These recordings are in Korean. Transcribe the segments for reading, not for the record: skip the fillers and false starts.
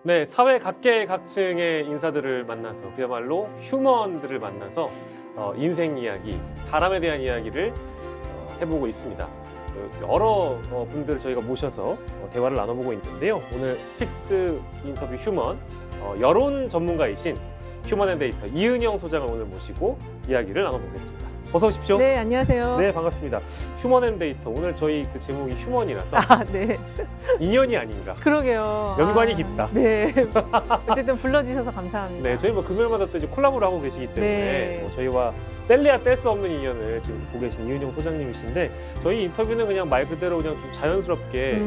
네, 사회 각계각층의 인사들을 만나서 그야말로 휴먼들을 만나서 인생 이야기, 사람에 대한 이야기를 해보고 있습니다. 여러 분들을 저희가 모셔서 대화를 나눠보고 있는데요. 오늘 스픽스 인터뷰 휴먼 여론 전문가이신 휴먼앤데이터 이은영 소장을 오늘 모시고 이야기를 나눠보겠습니다. 어서 오십시오. 네, 안녕하세요. 네, 반갑습니다. 휴먼앤데이터, 오늘 저희 그 제목이 휴먼이라서 네. 인연이 아닌가. 그러게요. 연관이 깊다. 네. 어쨌든 불러주셔서 감사합니다. 네, 저희 뭐 금요일마다 또 이제 콜라보를 하고 계시기 때문에 네. 뭐 저희와 뗄래야 뗄 수 없는 인연을 지금 보고 계신 이은영 소장님이신데, 저희 인터뷰는 그냥 말 그대로 그냥 좀 자연스럽게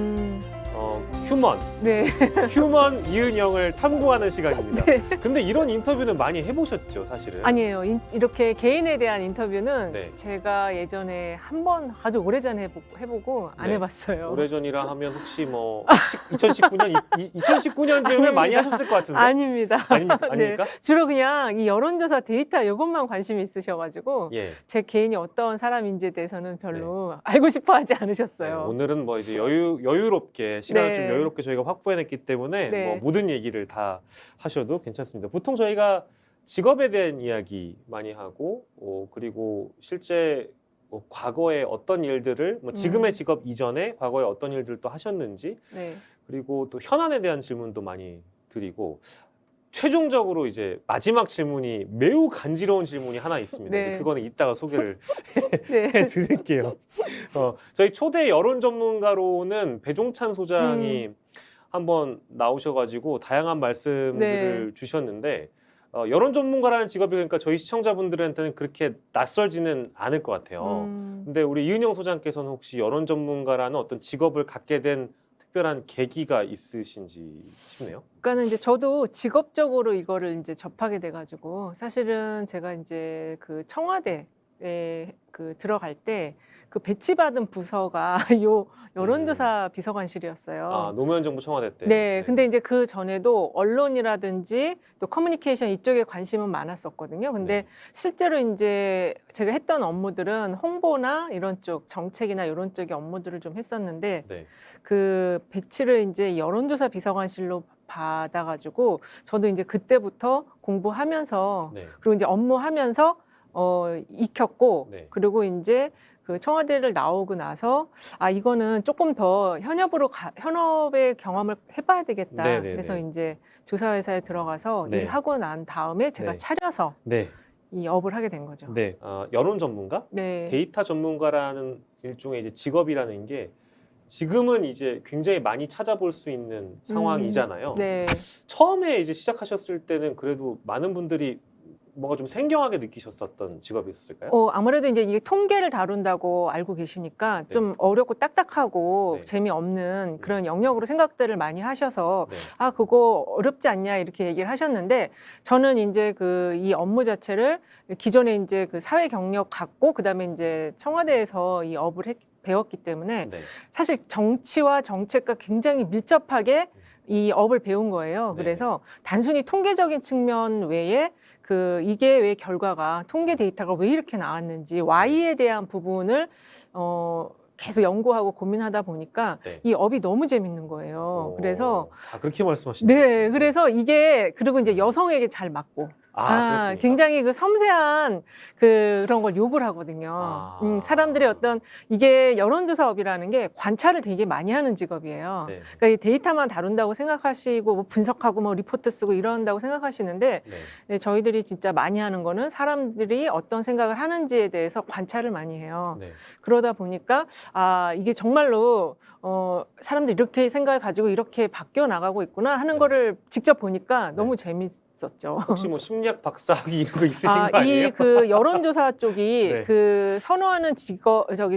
휴먼, 네. 휴먼 이은영을 탐구하는 시간입니다. 네. 근데 이런 인터뷰는 많이 해보셨죠, 사실은? 아니에요. 이렇게 개인에 대한 인터뷰는 네. 제가 예전에 한 번 아주 오래전에 해보고 안 네. 해봤어요. 오래전이라 하면 혹시 뭐 2019년, 2019년쯤에 많이 하셨을 것 같은데? 아닙니다. 아닙니까? 네. 주로 그냥 이 여론조사 데이터 이것만 관심이 있으셔가지고 예. 제 개인이 어떤 사람인지에 대해서는 별로 알고 싶어하지 않으셨어요. 네, 오늘은 뭐 이제 여유롭게 시간을 네. 좀 여유롭게 저희가 확보해냈기 때문에 네. 뭐 모든 얘기를 다 하셔도 괜찮습니다. 보통 저희가 직업에 대한 이야기 많이 하고 그리고 실제 뭐 과거에 어떤 일들을 뭐 지금의 직업 이전에 과거에 어떤 일들을 또 하셨는지, 네. 그리고 또 현안에 대한 질문도 많이 드리고, 최종적으로 이제 마지막 질문이 매우 간지러운 질문이 하나 있습니다. 네. 그거는 이따가 소개를 네. 해드릴게요. 저희 초대 여론 전문가로는 배종찬 소장이 한번 나오셔가지고 다양한 말씀들을 주셨는데, 여론 전문가라는 직업이 그러니까 저희 시청자분들한테는 그렇게 낯설지는 않을 것 같아요. 근데 우리 이은영 소장께서는 혹시 여론 전문가라는 어떤 직업을 갖게 된 특별한 계기가 있으신지 싶네요. 그러니까는 이제 저도 직업적으로 이거를 이제 접하게 돼가지고, 사실은 제가 이제 그 청와대에 그 들어갈 때 그 배치받은 부서가 요 여론조사 비서관실이었어요. 아, 노무현 정부 청와대 때. 네, 근데 이제 그 전에도 언론이라든지 또 커뮤니케이션 이쪽에 관심은 많았었거든요. 근데 네. 실제로 이제 제가 했던 업무들은 홍보나 이런 쪽, 정책이나 이런 쪽의 업무들을 좀 했었는데, 네. 그 배치를 이제 여론조사 비서관실로 받아가지고 저도 이제 그때부터 공부하면서 네. 그리고 이제 업무하면서 익혔고, 네. 그리고 이제 그 청와대를 나오고 나서 이거는 조금 더 현업의 경험을 해봐야 되겠다. 네네네. 그래서 이제 조사회사에 들어가서 네. 일하고 난 다음에 제가 네. 차려서 네. 이 업을 하게 된 거죠. 네. 여론 전문가? 네. 데이터 전문가라는 일종의 이제 직업이라는 게 지금은 이제 굉장히 많이 찾아볼 수 있는 상황이잖아요. 네. 처음에 이제 시작하셨을 때는 그래도 많은 분들이 뭔가 좀 생경하게 느끼셨었던 직업이었을까요? 아무래도 이제 이게 통계를 다룬다고 알고 계시니까 네. 좀 어렵고 딱딱하고 네. 재미없는 그런 영역으로 생각들을 많이 하셔서 네. 그거 어렵지 않냐 이렇게 얘기를 하셨는데, 저는 이제 이 업무 자체를 기존에 이제 그 사회 경력 갖고 그다음에 이제 청와대에서 이 업을 배웠기 때문에 네. 사실 정치와 정책과 굉장히 밀접하게 이 업을 배운 거예요. 네. 그래서 단순히 통계적인 측면 외에 이게 왜 결과가 통계 데이터가 왜 이렇게 나왔는지 Y에 대한 부분을 계속 연구하고 고민하다 보니까 네. 이 업이 너무 재밌는 거예요. 그래서 다 그렇게 말씀하시네요. 네, 그래서 이게 그리고 이제 여성에게 잘 맞고 그렇습니까? 굉장히 그 섬세한 그런 걸 요구를 하거든요. 사람들의 어떤 이게 여론조사업이라는 게 관찰을 되게 많이 하는 직업이에요. 네. 그러니까 이 데이터만 다룬다고 생각하시고 뭐 분석하고 뭐 리포트 쓰고 이런다고 생각하시는데, 네. 네, 저희들이 진짜 많이 하는 거는 사람들이 어떤 생각을 하는지에 대해서 관찰을 많이 해요. 네. 그러다 보니까 이게 정말로 사람들이 이렇게 생각을 가지고 이렇게 바뀌어 나가고 있구나 하는 네. 거를 직접 보니까 너무 재밌었죠. 혹시 뭐 심리학 박사학위 이런 거 있으신 거 아니에요? 이 그 여론조사 쪽이 네. 그 선호하는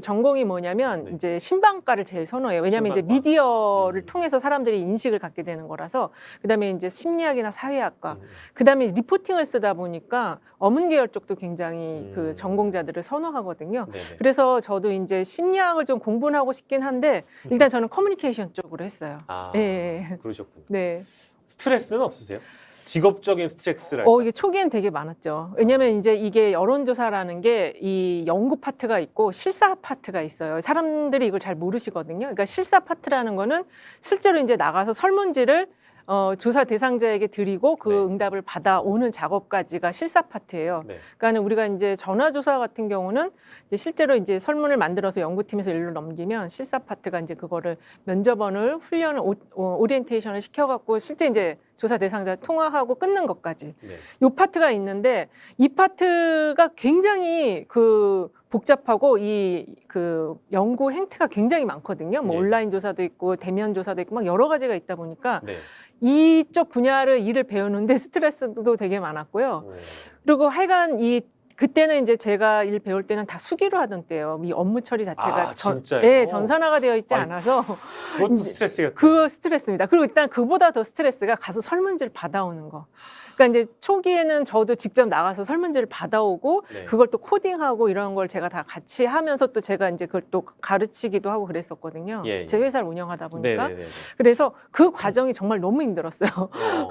전공이 뭐냐면 네. 이제 신방과를 제일 선호해요. 왜냐하면 이제 신방과. 미디어를 통해서 사람들이 인식을 갖게 되는 거라서. 그다음에 이제 심리학이나 사회학과, 음. 그다음에 리포팅을 쓰다 보니까 어문 계열 쪽도 굉장히 그 전공자들을 선호하거든요. 네네. 그래서 저도 이제 심리학을 좀 공부는 하고 싶긴 한데 일단 저는 커뮤니케이션 쪽으로 했어요. 네. 그러셨군요. 네. 스트레스는 없으세요? 직업적인 스트레스랄까? 이게 초기엔 되게 많았죠. 왜냐면 이제 이게 여론조사라는 게 이 연구 파트가 있고 실사 파트가 있어요. 사람들이 이걸 잘 모르시거든요. 그러니까 실사 파트라는 거는 실제로 이제 나가서 설문지를 조사 대상자에게 드리고 그 네. 응답을 받아오는 작업까지가 실사 파트예요. 네. 그러니까 우리가 이제 전화조사 같은 경우는 이제 실제로 이제 설문을 만들어서 연구팀에서 일로 넘기면 실사 파트가 이제 그거를 면접원을 훈련을 오리엔테이션을 시켜갖고 실제 이제 조사 대상자 통화하고 끊는 것까지 네. 요 파트가 있는데 이 파트가 굉장히 그 복잡하고 이 그 연구 행태가 굉장히 많거든요. 뭐 네. 온라인 조사도 있고 대면 조사도 있고 막 여러 가지가 있다 보니까 네. 이쪽 분야를 일을 배우는데 스트레스도 되게 많았고요. 그리고 하여간 그때는 이제 제가 일 배울 때는 다 수기로 하던 때예요. 이 업무 처리 자체가 진짜요? 예, 전산화가 되어 있지 아니, 않아서 그것도 스트레스가. 그 스트레스입니다. 그리고 일단 그보다 더 스트레스가 가서 설문지를 받아오는 거. 그러니까 이제 초기에는 저도 직접 나가서 설문지를 받아오고 네. 그걸 또 코딩하고 이런 걸 제가 다 같이 하면서 또 제가 이제 그걸 또 가르치기도 하고 그랬었거든요. 예. 제 회사를 운영하다 보니까. 네네네. 그래서 그 과정이 정말 너무 힘들었어요.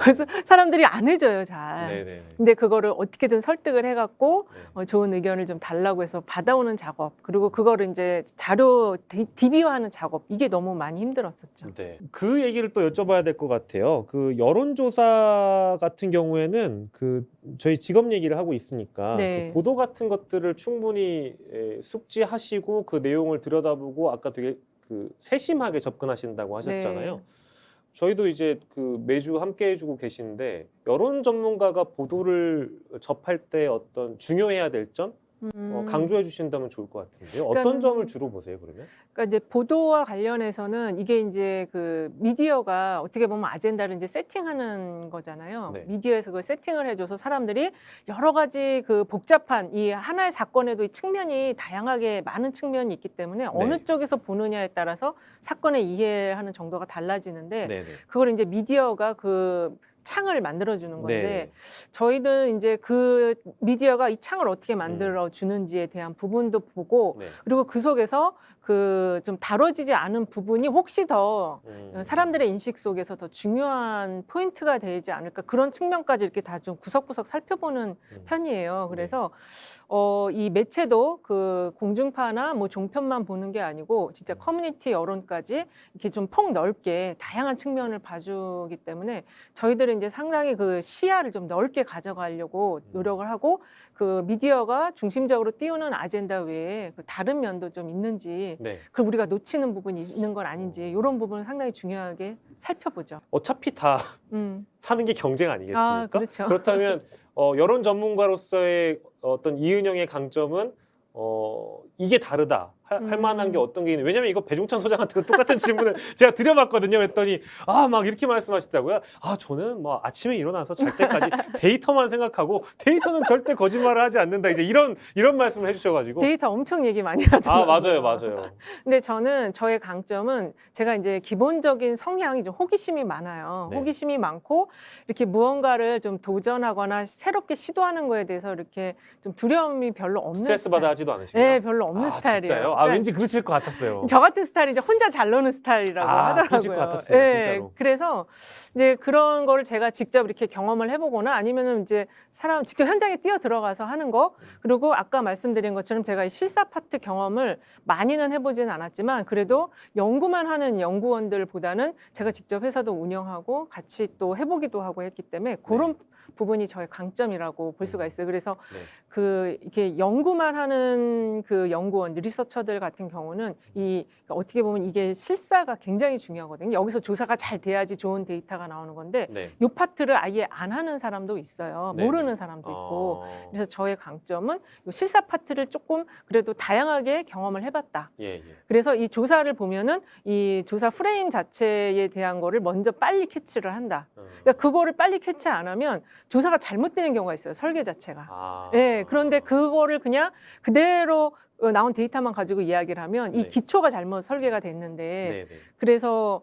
그래서 사람들이 안 해줘요, 잘. 네네. 근데 그거를 어떻게든 설득을 해갖고 네. 좋은 의견을 좀 달라고 해서 받아오는 작업, 그리고 그거를 이제 자료 DB화하는 작업, 이게 너무 많이 힘들었었죠. 네. 그 얘기를 또 여쭤봐야 될 것 같아요. 그 여론조사 같은 경우에는 그 저희 직업 얘기를 하고 있으니까 네. 그 보도 같은 것들을 충분히 숙지하시고 그 내용을 들여다보고 아까 되게 그 세심하게 접근하신다고 하셨잖아요. 네. 저희도 이제 그 매주 함께 해주고 계신데 여론 전문가가 보도를 접할 때 어떤 중요해야 될 점 강조해 주신다면 좋을 것 같은데요. 어떤 그러니까 점을 주로 보세요, 그러면? 그러니까 이제 보도와 관련해서는 이게 이제 그 미디어가 어떻게 보면 아젠다를 이제 세팅하는 거잖아요. 네. 미디어에서 그걸 세팅을 해줘서 사람들이 여러 가지 그 복잡한 이 하나의 사건에도 이 측면이 다양하게 많은 측면이 있기 때문에 어느 쪽에서 보느냐에 따라서 사건의 이해하는 정도가 달라지는데 네네. 그걸 이제 미디어가 그 창을 만들어주는 건데 네. 저희는 이제 그 미디어가 이 창을 어떻게 만들어 주는지에 대한 부분도 보고 네. 그리고 그 속에서 그 좀 다뤄지지 않은 부분이 혹시 더 사람들의 인식 속에서 더 중요한 포인트가 되지 않을까 그런 측면까지 이렇게 다 좀 구석구석 살펴보는 편이에요. 그래서 이 매체도 그 공중파나 뭐 종편만 보는 게 아니고 진짜 커뮤니티 여론까지 이렇게 좀 폭 넓게 다양한 측면을 봐주기 때문에 저희들은 이제 상당히 그 시야를 좀 넓게 가져가려고 노력을 하고 그 미디어가 중심적으로 띄우는 아젠다 외에 그 다른 면도 좀 있는지 네. 그리고 우리가 놓치는 부분이 있는 건 아닌지 이런 부분을 상당히 중요하게 살펴보죠. 어차피 다 음. 사는 게 경쟁 아니겠습니까? 아, 그렇죠. 그렇다면 여론 전문가로서의 어떤 이은영의 강점은 이게 다르다 할 만한 게 어떤 게 있는? 왜냐면 이거 배종찬 소장한테 똑같은 질문을 제가 드려봤거든요. 했더니 막 이렇게 말씀하시더라고요. 저는 뭐 아침에 일어나서 잘 때까지 데이터만 생각하고 데이터는 절대 거짓말을 하지 않는다. 이제 이런 말씀을 해주셔가지고 데이터 엄청 얘기 많이 하더라고요. 맞아요. 근데 저는 저의 강점은 제가 이제 기본적인 성향이 좀 호기심이 많아요. 네. 호기심이 많고 이렇게 무언가를 좀 도전하거나 새롭게 시도하는 거에 대해서 이렇게 좀 두려움이 별로 없는 스트레스 받아 하지도 않으시고요. 네, 별로 없는 스타일이에요. 진짜요? 그러니까 왠지 그러실 것 같았어요. 저 같은 스타일이 이제 혼자 잘 노는 스타일이라고 그러실 것 하더라고요. 같았어요, 진짜로. 그래서 이제 그런 거를 제가 직접 이렇게 경험을 해보거나 아니면은 이제 사람 직접 현장에 뛰어 들어가서 하는 거 그리고 아까 말씀드린 것처럼 제가 이 실사 파트 경험을 많이는 해보지는 않았지만 그래도 연구만 하는 연구원들보다는 제가 직접 회사도 운영하고 같이 또 해보기도 하고 했기 때문에 그런 부분이 저의 강점이라고 볼 수가 있어요. 그래서 그 이렇게 연구만 하는 그 연구원, 리서처들 같은 경우는 어떻게 보면 이게 실사가 굉장히 중요하거든요. 여기서 조사가 잘 돼야지 좋은 데이터가 나오는 건데 이 파트를 아예 안 하는 사람도 있어요. 모르는 사람도 있고. 그래서 저의 강점은 이 실사 파트를 조금 그래도 다양하게 경험을 해봤다. 그래서 이 조사를 보면은 이 조사 프레임 자체에 대한 거를 먼저 빨리 캐치를 한다. 그러니까 그거를 빨리 캐치 안 하면 조사가 잘못되는 경우가 있어요. 설계 자체가. 그런데 그거를 그냥 그대로 나온 데이터만 가지고 이야기를 하면 이 기초가 잘못 설계가 됐는데 그래서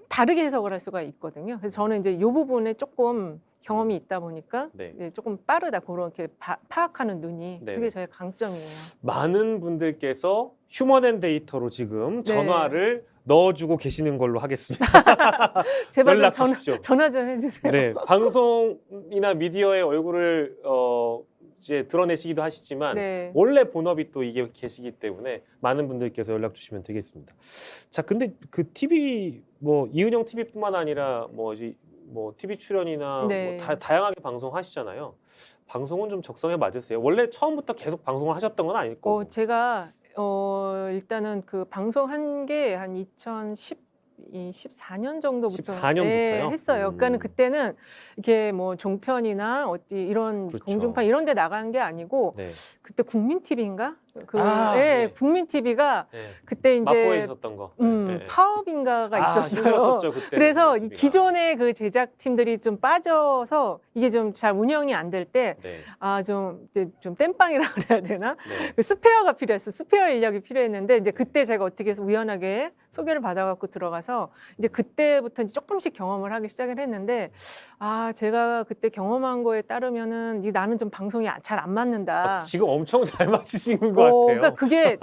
다르게 해석을 할 수가 있거든요. 그래서 저는 이제 이 부분에 조금 경험이 있다 보니까 조금 빠르다 그렇게 파악하는 눈이 그게 저의 강점이에요. 많은 분들께서 휴먼 앤 데이터로 지금 전화를 넣어주고 계시는 걸로 하겠습니다. 제발 연락 좀 주십시오. 전화 좀 해주세요. 네, 방송이나 미디어의 얼굴을 이제 드러내시기도 하시지만 원래 본업이 또 이게 계시기 때문에 많은 분들께서 연락 주시면 되겠습니다. 자, 근데 그 TV 뭐 이은영 TV뿐만 아니라 뭐 이제 뭐 TV 출연이나 네. 뭐 다양하게 방송하시잖아요. 방송은 좀 적성에 맞으세요? 원래 처음부터 계속 방송을 하셨던 건 아닐 거고. 제가 일단은 그 방송한 게 한 2014년 정도부터 14년 부터요? 했어요. 그러니까는 그때는 이렇게 뭐 종편이나 어디 이런 그렇죠. 공중파 이런 데 나간 게 아니고 네. 그때 국민 TV인가? 네. 국민 TV가 네. 그때 마포에 이제 있었던 거. 파업인가가 있었어요. 힘들었었죠, 그때. 그래서 이 기존의 그 제작팀들이 좀 빠져서 이게 좀 잘 운영이 안 될 때 네. 좀 땜빵이라 그래야 되나? 네. 그 스페어가 필요했어. 스페어 인력이 필요했는데 이제 그때 제가 어떻게 해서 우연하게 소개를 받아갖고 들어가서 이제 그때부터 이제 조금씩 경험을 하기 시작을 했는데 제가 그때 경험한 거에 따르면은 나는 좀 방송이 잘 안 맞는다. 지금 엄청 잘 맞으신 것 같아요. 그러니까 그게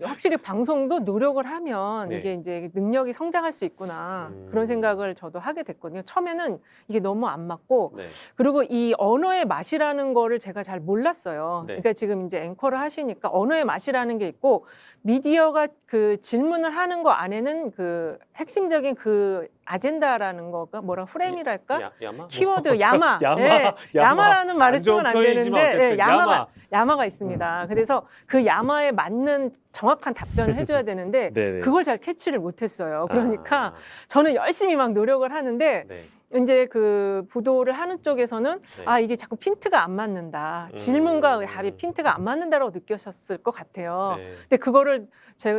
확실히 방송도 노력을 하면 네. 이게 이제 능력이 성장할 수 있구나 그런 생각을 저도 하게 됐거든요. 처음에는 이게 너무 안 맞고 네. 그리고 이 언어의 맛이라는 거를 제가 잘 몰랐어요. 네. 그러니까 지금 이제 앵커를 하시니까 언어의 맛이라는 게 있고 미디어가 그 질문을 하는 거 안에는 그 핵심적인 그 아젠다라는 거가 뭐라 프레임이랄까? 야마? 키워드 야마. 야마. 예, 야마. 야마라는 말을 안 좋은 쓰면 안 표현이지만 되는데 어쨌든 야마가 있습니다. 그래서 그 야마에 맞는 정확한 답변을 해줘야 되는데 네네. 그걸 잘 캐치를 못했어요. 그러니까 아, 저는 열심히 막 노력을 하는데 네. 이제 그 보도를 하는 쪽에서는 네. 이게 자꾸 핀트가 안 맞는다. 질문과 답이 핀트가 안 맞는다라고 느꼈었을 것 같아요. 네. 근데 그거를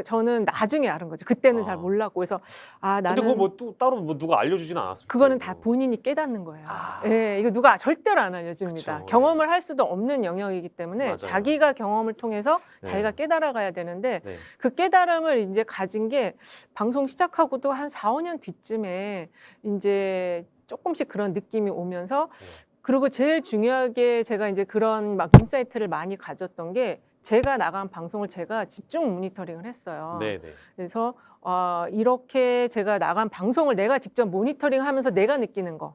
저는 나중에 알은 거죠. 그때는 잘 아. 몰랐고 그래서 근데 나는 그거 뭐 또 따로 뭐 누가 알려주진 않았어요. 그거는 다 본인이 깨닫는 거예요. 아. 예, 이거 누가 절대로 안 알려줍니다. 그쵸, 경험을 할 수도 없는 영역이기 때문에 맞아요. 자기가 경험을 통해서 네. 자기가 깨달아가야 되는데 네. 그 깨달음을 이제 가진 게 방송 시작하고도 한 4, 5년 뒤쯤에 이제 조금씩 그런 느낌이 오면서 그리고 제일 중요하게 제가 이제 그런 막 인사이트를 많이 가졌던 게 제가 나간 방송을 제가 집중 모니터링을 했어요. 네, 네. 그래서 이렇게 제가 나간 방송을 내가 직접 모니터링하면서 내가 느끼는 거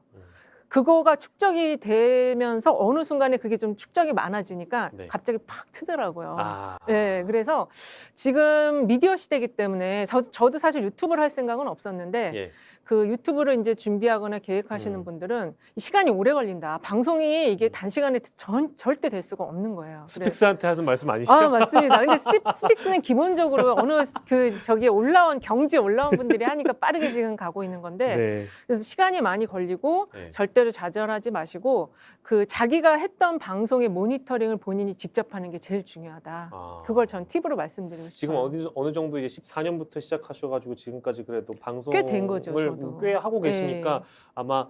그거가 축적이 되면서 어느 순간에 그게 좀 축적이 많아지니까 네. 갑자기 팍 트더라고요. 아. 네, 그래서 지금 미디어 시대이기 때문에 저도 사실 유튜브를 할 생각은 없었는데 예. 그 유튜브를 이제 준비하거나 계획하시는 분들은 이 시간이 오래 걸린다. 방송이 이게 단시간에 절대 될 수가 없는 거예요. 스픽스한테 하는 말씀 아니시죠? 맞습니다. 근데 스픽스는 기본적으로 어느 저기에 경지에 올라온 분들이 하니까 빠르게 지금 가고 있는 건데 네. 그래서 시간이 많이 걸리고 네. 절대로 좌절하지 마시고 그 자기가 했던 방송의 모니터링을 본인이 직접 하는 게 제일 중요하다. 아. 그걸 전 팁으로 말씀드리고 싶어요. 지금 어느 정도 이제 14년부터 시작하셔가지고 지금까지 그래도 방송을 꽤 된 거죠, 저도. 꽤 하고 계시니까 네. 아마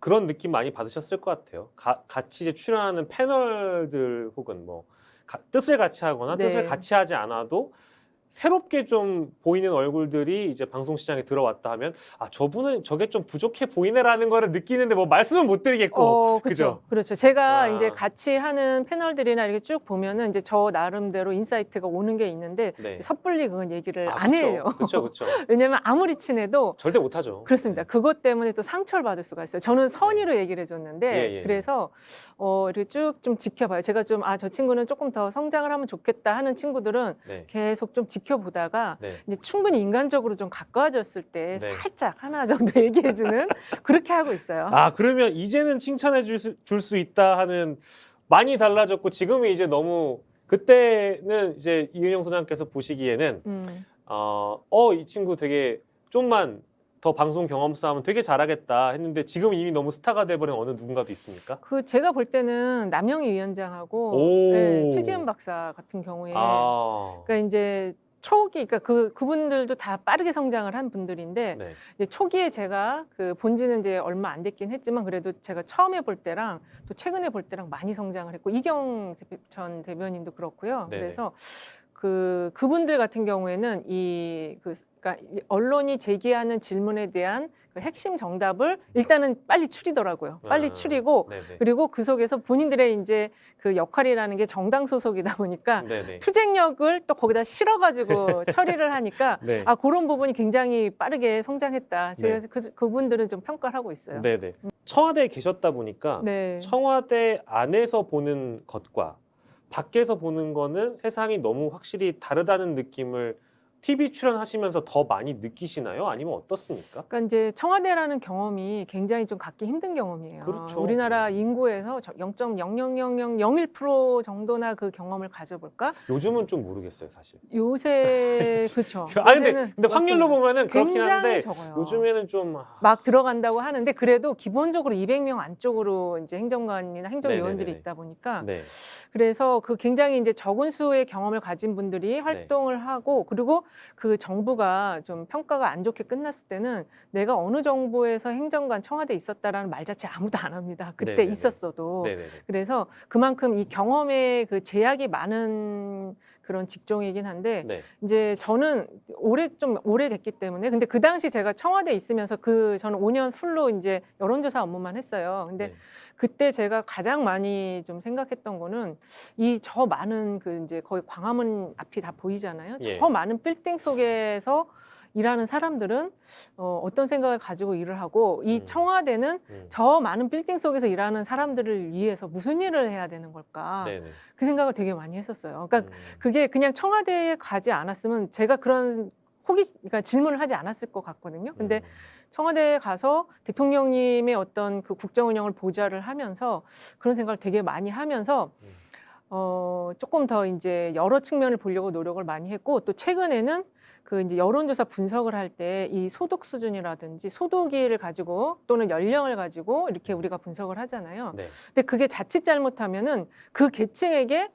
그런 느낌 많이 받으셨을 것 같아요. 같이 이제 출연하는 패널들 혹은 뭐 뜻을 같이 하거나 네. 뜻을 같이 하지 않아도 새롭게 좀 보이는 얼굴들이 이제 방송 시장에 들어왔다 하면 저분은 저게 좀 부족해 보이네라는 거를 느끼는데 뭐 말씀은 못 드리겠고 그죠? 그렇죠. 제가 이제 같이 하는 패널들이나 이렇게 쭉 보면은 이제 저 나름대로 인사이트가 오는 게 있는데 네. 섣불리 그건 얘기를 안 그쵸. 해요. 그렇죠. 왜냐면 아무리 친해도 절대 못 하죠. 그렇습니다. 그것 때문에 또 상처를 받을 수가 있어요. 저는 선의로 얘기를 해줬는데 예. 그래서 이렇게 쭉 좀 지켜봐요. 제가 좀 저 친구는 조금 더 성장을 하면 좋겠다 하는 친구들은 네. 계속 좀 지켜보다가 네. 이제 충분히 인간적으로 좀 가까워졌을 때 네. 살짝 하나 정도 얘기해주는 그렇게 하고 있어요. 그러면 이제는 칭찬해 줄 수 있다 하는 많이 달라졌고 지금은 이제 너무 그때는 이제 이은영 소장께서 보시기에는 이 친구 되게 좀만 더 방송 경험 쌓으면 되게 잘하겠다 했는데 지금 이미 너무 스타가 돼버린 어느 누군가도 있습니까? 제가 볼 때는 남영희 위원장하고 최지은 박사 같은 경우에 그러니까 이제 초기 그러니까 그분들도 다 빠르게 성장을 한 분들인데 네. 이제 초기에 제가 본지는 이제 얼마 안 됐긴 했지만 그래도 제가 처음에 볼 때랑 또 최근에 볼 때랑 많이 성장을 했고 이경 전 대변인도 그렇고요. 네네. 그래서 그분들 같은 경우에는 그러니까 언론이 제기하는 질문에 대한 그 핵심 정답을 일단은 빨리 추리더라고요. 빨리 추리고 네네. 그리고 그 속에서 본인들의 이제 그 역할이라는 게 정당 소속이다 보니까 네네. 투쟁력을 또 거기다 실어가지고 처리를 하니까 네. 그런 부분이 굉장히 빠르게 성장했다. 제가 그분들은 좀 평가를 하고 있어요. 네네. 청와대에 계셨다 보니까 네. 청와대 안에서 보는 것과 밖에서 보는 거는 세상이 너무 확실히 다르다는 느낌을 TV 출연하시면서 더 많이 느끼시나요? 아니면 어떻습니까? 그러니까 이제 청와대라는 경험이 굉장히 좀 갖기 힘든 경험이에요. 그렇죠. 우리나라 인구에서 0.00001% 정도나 그 경험을 가져볼까? 요즘은 좀 모르겠어요, 사실. 요새 그렇죠. 아니 근데 확률로 보면은 그렇긴 굉장히 한데 적어요. 요즘에는 좀 막 들어간다고 하는데 그래도 기본적으로 200명 안쪽으로 이제 행정관이나 행정요원들이 네네네네. 있다 보니까 네. 그래서 그 굉장히 이제 적은 수의 경험을 가진 네. 분들이 활동을 하고 그리고 그 정부가 좀 평가가 안 좋게 끝났을 때는 내가 어느 정부에서 행정관 청와대에 있었다라는 말 자체 아무도 안 합니다. 그때 네네네. 있었어도. 네네네. 그래서 그만큼 이 경험에 그 제약이 많은 그런 직종이긴 한데 네. 이제 저는 좀 오래됐기 때문에 근데 그 당시 제가 청와대에 있으면서 저는 5년 풀로 이제 여론조사 업무만 했어요. 근데 네. 그때 제가 가장 많이 좀 생각했던 거는 이 저 많은 그 이제 거의 광화문 앞이 다 보이잖아요. 예. 저 많은 빌딩 속에서 일하는 사람들은 어떤 생각을 가지고 일을 하고 이 청와대는 저 많은 빌딩 속에서 일하는 사람들을 위해서 무슨 일을 해야 되는 걸까? 네네. 그 생각을 되게 많이 했었어요. 그러니까 그게 그냥 청와대에 가지 않았으면 제가 그런 그러니까 질문을 하지 않았을 것 같거든요. 근데 청와대에 가서 대통령님의 어떤 그 국정 운영을 보좌를 하면서 그런 생각을 되게 많이 하면서 조금 더 이제 여러 측면을 보려고 노력을 많이 했고 또 최근에는 그 이제 여론조사 분석을 할 때 이 소득 수준이라든지 소득을 가지고 또는 연령을 가지고 이렇게 우리가 분석을 하잖아요. 네. 근데 그게 자칫 잘못하면은 그 계층에게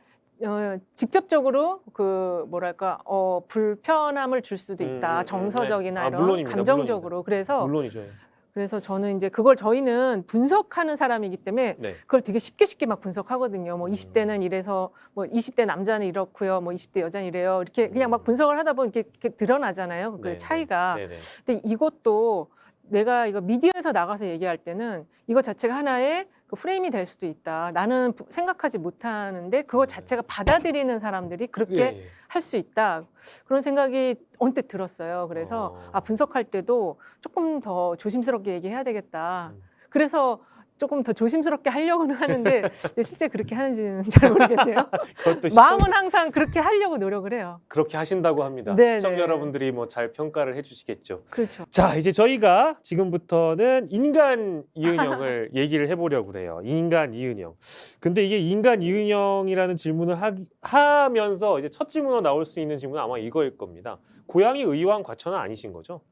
직접적으로 그 뭐랄까 불편함을 줄 수도 있다. 정서적이나 네. 이런 물론입니다. 감정적으로. 물론이죠. 그래서 저는 이제 그걸 저희는 분석하는 사람이기 때문에 네. 그걸 되게 쉽게 막 분석하거든요. 뭐 20대는 이래서 뭐 20대 남자는 이렇고요. 뭐 20대 여자는 이래요. 이렇게 그냥 막 분석을 하다 보면 이렇게 드러나잖아요. 그 네, 차이가. 네, 네. 근데 이것도 내가 이거 미디어에서 나가서 얘기할 때는 이거 자체가 하나의 그 프레임이 될 수도 있다. 나는 생각하지 못하는데 그거 자체가 받아들이는 사람들이 그렇게 예. 할 수 있다. 그런 생각이 언뜻 들었어요. 그래서 분석할 때도 조금 더 조심스럽게 얘기해야 되겠다. 그래서 조금 더 조심스럽게 하려고는 하는데 실제 그렇게 하는지는 잘 모르겠네요. 그것도 마음은 항상 그렇게 하려고 노력을 해요. 그렇게 하신다고 합니다. 네, 시청자 네. 여러분들이 뭐 잘 평가를 해주시겠죠. 그렇죠. 자, 이제 저희가 지금부터는 인간 이은영을 얘기를 해보려고 그래요. 인간 이은영. 근데 이게 인간 이은영이라는 질문을 하면서 이제 첫 질문으로 나올 수 있는 질문은 아마 이거일 겁니다. 고향이 의왕 과천은 아니신 거죠?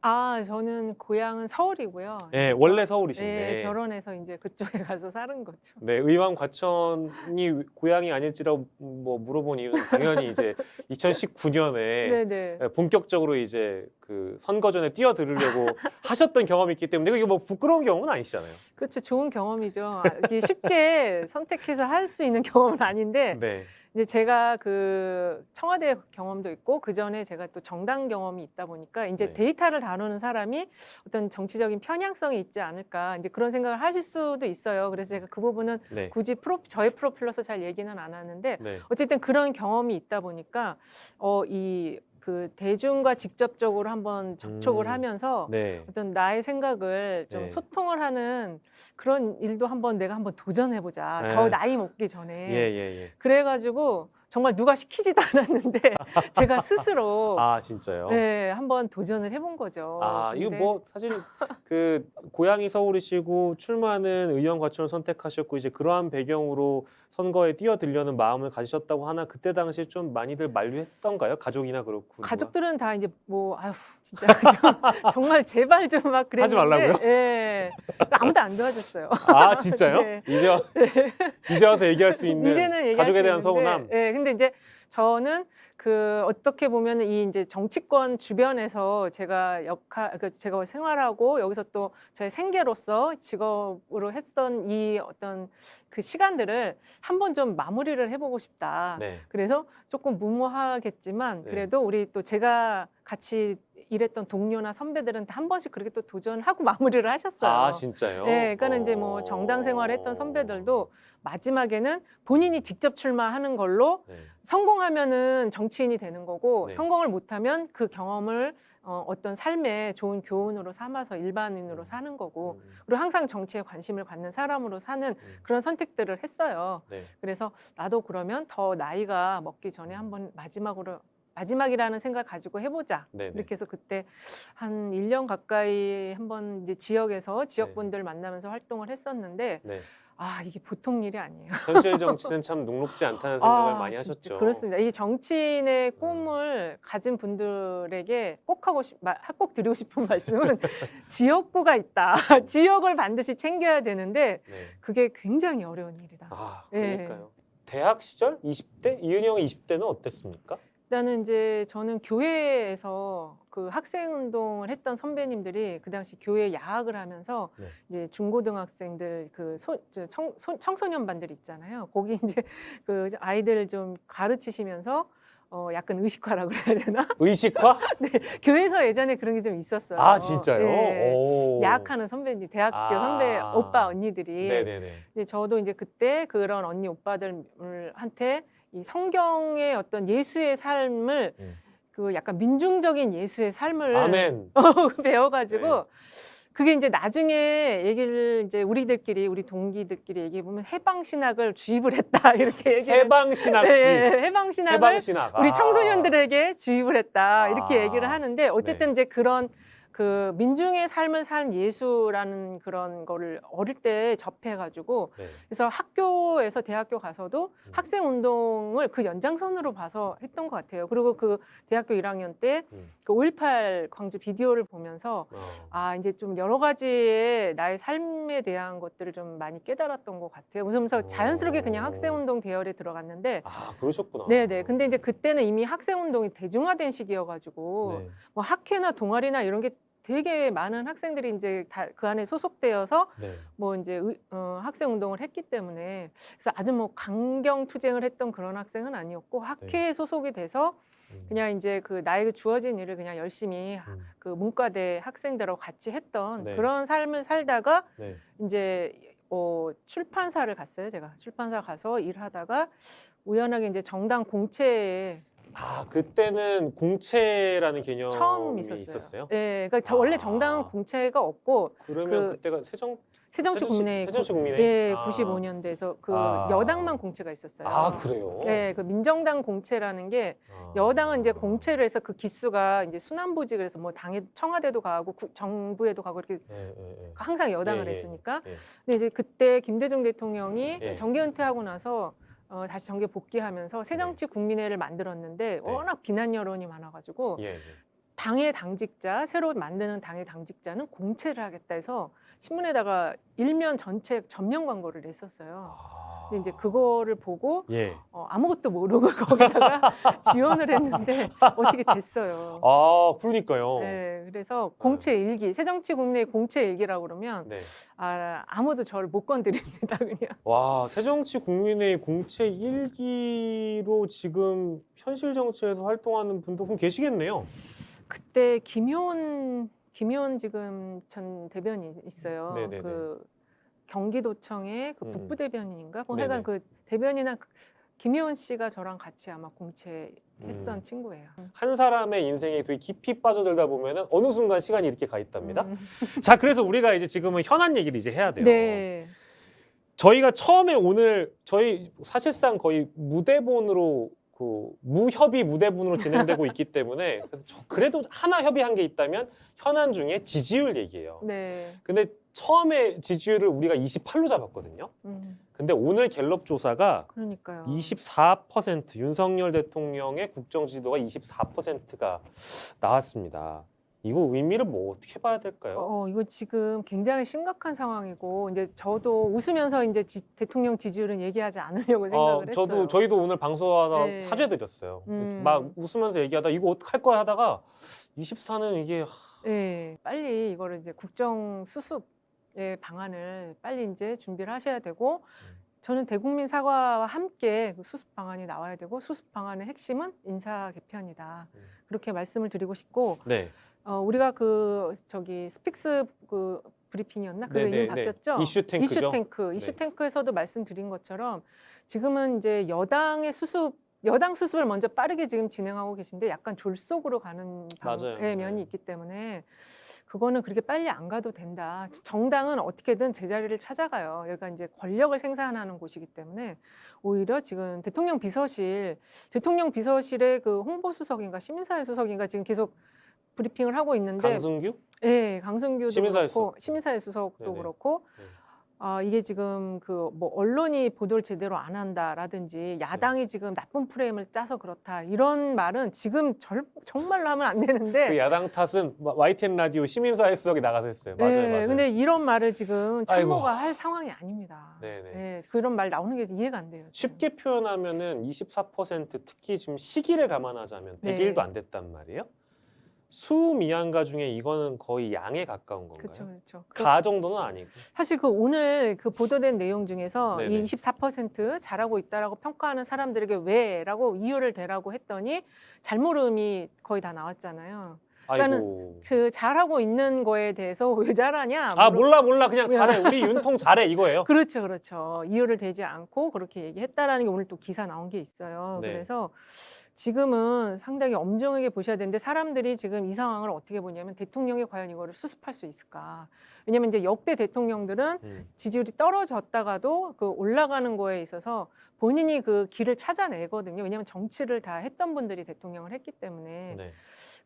저는 고향은 서울이고요. 네, 원래 서울이신데. 네, 결혼해서 이제 그쪽에 가서 사는 거죠. 네, 의왕 과천이 고향이 아닐지라고 뭐 물어본 이유는 당연히 이제 2019년에 네네. 본격적으로 이제 그 선거 전에 뛰어들으려고 하셨던 경험이 있기 때문에 이게 뭐 부끄러운 경험은 아니시잖아요. 그렇죠. 좋은 경험이죠. 이게 쉽게 선택해서 할 수 있는 경험은 아닌데 네. 이제 제가 그 청와대 경험도 있고 그 전에 제가 또 정당 경험이 있다 보니까 이제 네. 데이터를 다루는 사람이 어떤 정치적인 편향성이 있지 않을까 이제 그런 생각을 하실 수도 있어요. 그래서 제가 그 부분은 네. 굳이 저의 프로필로서 잘 얘기는 안 하는데 네. 어쨌든 그런 경험이 있다 보니까 그 대중과 직접적으로 한번 접촉을 하면서 네. 어떤 나의 생각을 좀 네. 소통을 하는 그런 일도 내가 한번 도전해보자. 네. 더 나이 먹기 전에. 예. 그래가지고 정말 누가 시키지도 않았는데 제가 스스로 진짜요? 네, 한번 도전을 해본 거죠. 이거 근데 뭐 사실 그 고향이 서울이시고 출마는 의원 과천을 선택하셨고 이제 그러한 배경으로 선거에 뛰어들려는 마음을 가지셨다고 하나 그때 당시에 좀 많이들 만류했던가요? 가족이나 그렇고. 가족들은 다 이제 뭐 아휴 진짜 정말 제발 좀 막 그랬는데 하지 말라고요? 예. 아무도 안 도와줬어요. 진짜요? 네. 이제 와서 얘기할 수 있는 이제는 얘기할 가족에 수 대한 있는데, 서운함. 예, 근데 이제 저는 그 어떻게 보면 이 이제 정치권 주변에서 제가 제가 생활하고 여기서 또 저의 생계로서 직업으로 했던 이 어떤 그 시간들을 한번 좀 마무리를 해보고 싶다. 네. 그래서 조금 무모하겠지만 네. 그래도 우리 또 제가 같이 일했던 동료나 선배들은 한 번씩 그렇게 또 도전하고 마무리를 하셨어요. 진짜요? 네, 그러니까는 이제 뭐 정당 생활했던 선배들도 마지막에는 본인이 직접 출마하는 걸로 네. 성공하면은 정치인이 되는 거고 네. 성공을 못하면 그 경험을 어떤 삶의 좋은 교훈으로 삼아서 일반인으로 사는 거고 그리고 항상 정치에 관심을 갖는 사람으로 사는 그런 선택들을 했어요. 네. 그래서 나도 그러면 더 나이가 먹기 전에 한번 마지막이라는 생각을 가지고 해보자. 네네. 이렇게 해서 그때 한 1년 가까이 한번 이제 지역에서 네. 지역분들 만나면서 활동을 했었는데 네. 아, 이게 보통 일이 아니에요. 현실 정치는 참 녹록지 않다는 생각을 많이 진짜 하셨죠. 그렇습니다. 이 정치인의 꿈을 가진 분들에게 꼭 드리고 싶은 말씀은 지역구가 있다. 지역을 반드시 챙겨야 되는데 네. 그게 굉장히 어려운 일이다. 아, 네. 그러니까요. 대학 시절 20대 이은이 형의 20대는 어땠습니까? 일단은 이제 저는 교회에서 그 학생 운동을 했던 선배님들이 그 당시 교회 야학을 하면서 네. 이제 중고등학생들 그 청소년반들 있잖아요. 거기 이제 그 아이들을 좀 가르치시면서 약간 의식화라고 그래야 되나? 의식화? 네, 교회에서 예전에 그런 게 좀 있었어요. 아, 진짜요? 네. 오. 야학하는 선배님, 대학교 선배 오빠 언니들이. 네네네. 근데 저도 이제 그때 그런 언니 오빠들한테 이 성경의 어떤 예수의 삶을 그 약간 민중적인 예수의 삶을 아멘. 배워가지고 네. 그게 이제 나중에 얘기를 이제 우리 동기들끼리 얘기해 보면 해방 신학을 주입을 했다 이렇게 얘기를 해방 신학 주입. 네, 해방 신학을 해방 신학. 우리 청소년들에게 주입을 했다 이렇게 아. 얘기를 하는데 어쨌든 네. 이제 그런 그 민중의 삶을 산 예수라는 그런 거를 어릴 때 접해가지고 네. 그래서 학교에서 대학교 가서도 학생 운동을 그 연장선으로 봐서 했던 것 같아요. 그리고 그 대학교 1학년 때 그 5.18 광주 비디오를 보면서 아 이제 좀 여러 가지의 나의 삶에 대한 것들을 좀 많이 깨달았던 것 같아요. 그러면서 자연스럽게 그냥 학생 운동 대열에 들어갔는데 아, 그러셨구나. 네네. 근데 이제 그때는 이미 학생 운동이 대중화된 시기여가지고 네. 뭐 학회나 동아리나 이런 게 되게 많은 학생들이 이제 다 그 안에 소속되어서 네. 뭐 이제 학생 운동을 했기 때문에 그래서 아주 뭐 강경 투쟁을 했던 그런 학생은 아니었고 학회에 소속이 돼서 그냥 이제 그 나에게 주어진 일을 그냥 열심히 그 문과대 학생들하고 같이 했던 네. 그런 삶을 살다가 네. 이제 출판사를 갔어요. 제가 출판사 가서 일하다가 우연하게 이제 정당 공채에 아, 그때는 공채라는 개념이 처음 있었어요? 네, 그러니까 원래 정당은 공채가 없고 그러면 그때가 새정치국민회 새정치국민회? 예, 아. 95년대에서 그 아. 여당만 공채가 있었어요. 아, 그래요? 네, 그 민정당 공채라는 게 여당은 이제 공채를 해서 그 기수가 이제 순환보직을 해서 뭐 당에 청와대도 가고 정부에도 가고 이렇게 항상 여당을 했으니까. 근데 이제 그때 김대중 대통령이 정계 은퇴하고 나서 다시 정계 복귀하면서 새정치국민회를 만들었는데 워낙 비난 여론이 많아가지고 당의 당직자, 새로 만드는 당의 당직자는 공채를 하겠다 해서 신문에다가 일면 전체 전면 광고를 냈었어요. 근데 이제 그거를 보고 아무것도 모르고 거기다가 지원을 했는데 어떻게 됐어요. 아, 그러니까요. 네, 그래서 공채 일기, 새정치국민회 공채 일기라고 그러면 아무도 저를 못 건드립니다, 그냥. 와, 새정치국민회의 공채 일기로 지금 현실 정치에서 활동하는 분도 그럼 계시겠네요. 그때 김효은 지금 전 대변인 있어요. 네네네. 그 경기도청의 그 북부 대변인인가? 뭐 네네. 하여간 그 대변인한 김효은 씨가 저랑 같이 아마 공채했던 친구예요. 한 사람의 인생에 되게 깊이 빠져들다 보면은 어느 순간 시간이 이렇게 가 있답니다. 자, 그래서 우리가 이제 지금은 현안 얘기를 이제 해야 돼요. 네. 저희가 처음에 오늘 저희 사실상 거의 무대본으로 그 무협의 무대본으로 진행되고 있기 때문에 그래도 하나 협의한 게 있다면 현안 중에 지지율 얘기예요. 네. 근데 처음에 지지율을 우리가 28로 잡았거든요. 근데 오늘 갤럽 조사가 그러니까요. 24% 윤석열 대통령의 국정 지지도가 24%가 나왔습니다. 이거 의미를 뭐 어떻게 봐야 될까요? 이거 지금 굉장히 심각한 상황이고 이제 저도 웃으면서 이제 대통령 지지율은 얘기하지 않으려고 생각을 했어요. 저희도 오늘 방송하다 네. 사죄드렸어요. 막 웃으면서 얘기하다 이거 어떡할 거야 하다가 24는 이게 네, 빨리 이거를 이제 국정 수습의 방안을 빨리 이제 준비를 하셔야 되고 저는 대국민 사과와 함께 그 수습 방안이 나와야 되고 수습 방안의 핵심은 인사 개편이다. 그렇게 말씀을 드리고 싶고 네. 우리가 그 스픽스 그 브리핑이었나? 그게 이름 바뀌었죠? 이슈탱크죠. 이슈탱크에서도 말씀드린 것처럼 지금은 이제 여당의 수습 여당 수습을 먼저 빠르게 지금 진행하고 계신데 약간 졸속으로 가는 맞아요. 면이 네. 있기 때문에 그거는 그렇게 빨리 안 가도 된다. 정당은 어떻게든 제자리를 찾아가요. 여기가 이제 권력을 생산하는 곳이기 때문에 오히려 지금 대통령 비서실의 그 홍보수석인가 시민사회 수석인가 지금 계속 브리핑을 하고 있는데 강승규? 예, 강승규도 시민사회 그렇고 수석. 시민사회 수석도 네네. 그렇고 네. 이게 지금 그 뭐 언론이 보도를 제대로 안 한다라든지 야당이 지금 나쁜 프레임을 짜서 그렇다 이런 말은 지금 정말로 하면 안 되는데 그 야당 탓은 YTN 라디오 시민사회 수석이 나가서 했어요. 맞아요, 네, 맞아요. 근데 이런 말을 지금 참모가 아이고. 할 상황이 아닙니다. 네네. 네, 그런 말 나오는 게 이해가 안 돼요. 지금. 쉽게 표현하면은 24% 특히 지금 시기를 감안하자면 네. 100일도 안 됐단 말이에요. 수미양가 중에 이거는 거의 양에 가까운 건가요? 그렇죠, 그렇죠. 가 정도는 아니고. 사실 그 오늘 그 보도된 내용 중에서 네네. 이 24% 잘하고 있다라고 평가하는 사람들에게 왜라고 이유를 대라고 했더니 잘모름이 거의 다 나왔잖아요. 그러니까는 아이고. 그 잘하고 있는 거에 대해서 왜 잘하냐? 아 몰라 그냥 잘해. 우리 윤통 잘해 이거예요. 그렇죠, 그렇죠. 이유를 대지 않고 그렇게 얘기했다라는 게 오늘 또 기사 나온 게 있어요. 네. 그래서 지금은 상당히 엄중하게 보셔야 되는데 사람들이 지금 이 상황을 어떻게 보냐면 대통령이 과연 이거를 수습할 수 있을까? 왜냐면 이제 역대 대통령들은 지지율이 떨어졌다가도 그 올라가는 거에 있어서 본인이 그 길을 찾아내거든요. 왜냐면 정치를 다 했던 분들이 대통령을 했기 때문에. 네.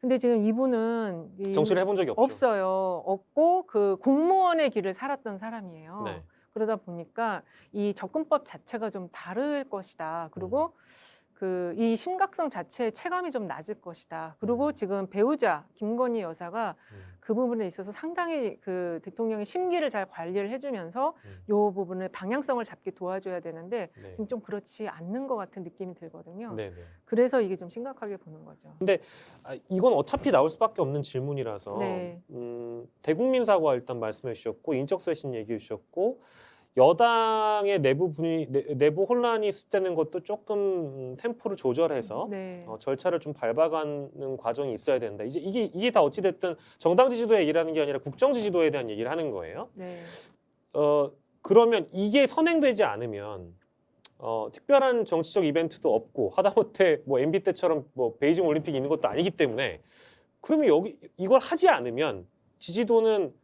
근데 지금 이분은 정치를 해본 적이 없죠. 없어요. 없고 그 공무원의 길을 살았던 사람이에요. 네. 그러다 보니까 이 접근법 자체가 좀 다를 것이다. 그리고 그 이 심각성 자체의 체감이 좀 낮을 것이다. 그리고 지금 배우자 김건희 여사가 그 부분에 있어서 상당히 그 대통령의 심기를 잘 관리를 해주면서 이 부분을 방향성을 잡게 도와줘야 되는데 네. 지금 좀 그렇지 않는 것 같은 느낌이 들거든요. 네네. 그래서 이게 좀 심각하게 보는 거죠. 이건 어차피 나올 수밖에 없는 질문이라서 네. 대국민 사과 일단 말씀해 주셨고 인적 쇄신 얘기해 주셨고 여당의 내부 혼란이 있었다는 것도 조금 템포를 조절해서 네. 절차를 좀 밟아가는 과정이 있어야 된다. 이게 다 어찌 됐든 정당 지지도의 얘기라는 게 아니라 국정 지지도에 대한 얘기를 하는 거예요. 네. 그러면 이게 선행되지 않으면 특별한 정치적 이벤트도 없고 하다못해 뭐 MB 때처럼 뭐 베이징 올림픽이 있는 것도 아니기 때문에 그러면 이걸 하지 않으면 지지도는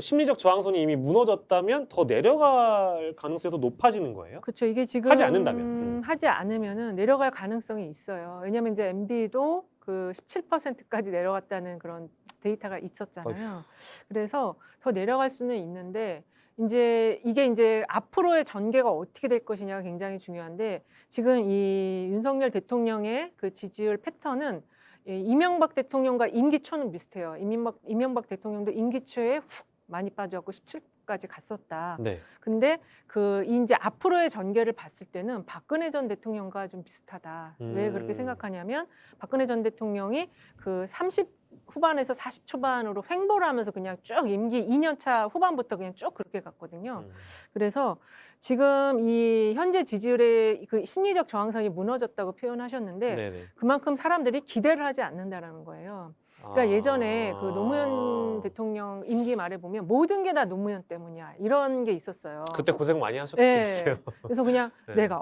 심리적 저항선이 이미 무너졌다면 더 내려갈 가능성이 더 높아지는 거예요. 그렇죠. 이게 지금 하지 않는다면. 하지 않으면은 내려갈 가능성이 있어요. 왜냐하면 이제 MB도 그 17%까지 내려갔다는 그런 데이터가 있었잖아요. 그래서 더 내려갈 수는 있는데 이제 이게 이제 앞으로의 전개가 어떻게 될 것이냐가 굉장히 중요한데 지금 이 윤석열 대통령의 그 지지율 패턴은 이명박 대통령과 임기 초는 비슷해요. 이명박 대통령도 임기 초에 훅 많이 빠졌고 17까지 갔었다. 네. 근데 그 이제 앞으로의 전개를 봤을 때는 박근혜 전 대통령과 좀 비슷하다. 왜 그렇게 생각하냐면 박근혜 전 대통령이 그 30 후반에서 40 초반으로 횡보를 하면서 그냥 쭉 임기 2년 차 후반부터 그냥 쭉 그렇게 갔거든요. 그래서 지금 이 현재 지지율의 그 심리적 저항선이 무너졌다고 표현하셨는데 네네. 그만큼 사람들이 기대를 하지 않는다라는 거예요. 그러니까 예전에 그 노무현 대통령 임기 말에 보면 모든 게 다 노무현 때문이야 이런 게 있었어요. 그때 고생 많이 하셨겠어요. 네. 그래서 그냥 네. 내가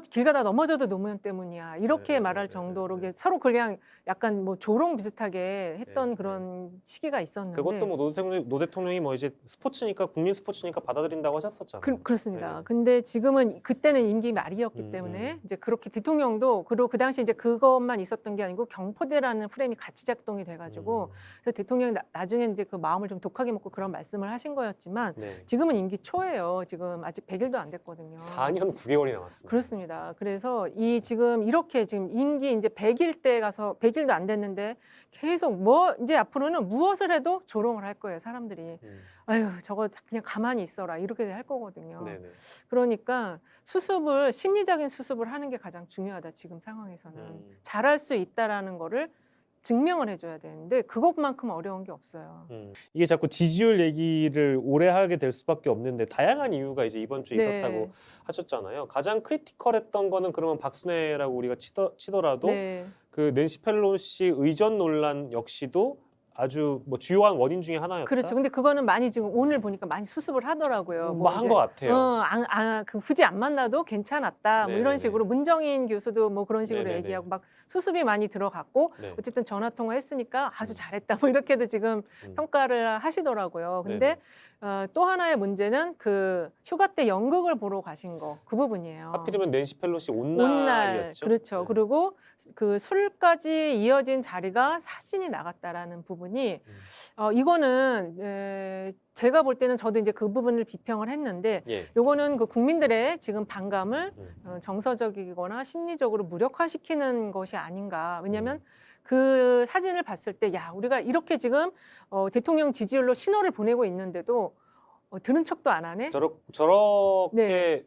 길 가다 넘어져도 노무현 때문이야 이렇게 네, 말할 네, 정도로 네, 네. 서로 그냥 약간 뭐 조롱 비슷하게 했던 네, 그런 시기가 있었는데 그것도 뭐 노 대통령이 뭐 이제 스포츠니까 국민 스포츠니까 받아들인다고 하셨었잖아요. 그렇습니다. 네. 근데 지금은 그때는 임기 말이었기 때문에 이제 그렇게 대통령도 그리고 그 당시 이제 그것만 있었던 게 아니고 경포대라는 프레임이 같이 작동이 돼가지고 그래서 대통령이 나중에 이제 그 마음을 좀 독하게 먹고 그런 말씀을 하신 거였지만 네. 지금은 임기 초예요. 지금 아직 100일도 안 됐거든요. 4년 9개월이 남았습니다. 그렇습니다. 그래서 이 지금 이렇게 지금 임기 이제 100일 때 가서 100일도 안 됐는데 계속 뭐 이제 앞으로는 무엇을 해도 조롱을 할 거예요. 사람들이. 아유, 저거 그냥 가만히 있어라. 이렇게 할 거거든요. 네네. 그러니까 심리적인 수습을 하는 게 가장 중요하다. 지금 상황에서는. 잘할 수 있다라는 거를 증명을 해줘야 되는데 그것만큼 어려운 게 없어요. 이게 자꾸 지지율 얘기를 오래 하게 될 수밖에 없는데 다양한 이유가 이제 이번 주에 네. 있었다고 하셨잖아요. 가장 크리티컬했던 거는 그러면 박순애라고 우리가 치더라도 네. 그 낸시 펠로시 의전 논란 역시도 아주 뭐 주요한 원인 중에 하나였다. 그렇죠. 근데 그거는 많이 지금 오늘 보니까 많이 수습을 하더라고요. 뭐 한 것 같아요. 굳이 안 만나도 괜찮았다. 뭐 네네네. 이런 식으로 문정인 교수도 뭐 그런 식으로 네네네. 얘기하고 막 수습이 많이 들어갔고 네. 어쨌든 전화 통화했으니까 아주 잘했다. 뭐 이렇게도 지금 평가를 하시더라고요. 근데 또 하나의 문제는 그 휴가 때 연극을 보러 가신 거 그 부분이에요. 하필이면 낸시 펠로시 온 날 날이었죠. 그렇죠. 네. 그리고 그 술까지 이어진 자리가 사진이 나갔다라는 부분이 이거는 제가 볼 때는 저도 이제 그 부분을 비평을 했는데 예. 요거는 그 국민들의 지금 반감을 정서적이거나 심리적으로 무력화시키는 것이 아닌가. 왜냐하면 그 사진을 봤을 때 야 우리가 이렇게 지금 대통령 지지율로 신호를 보내고 있는데도 들은 척도 안 하네. 저렇게 네.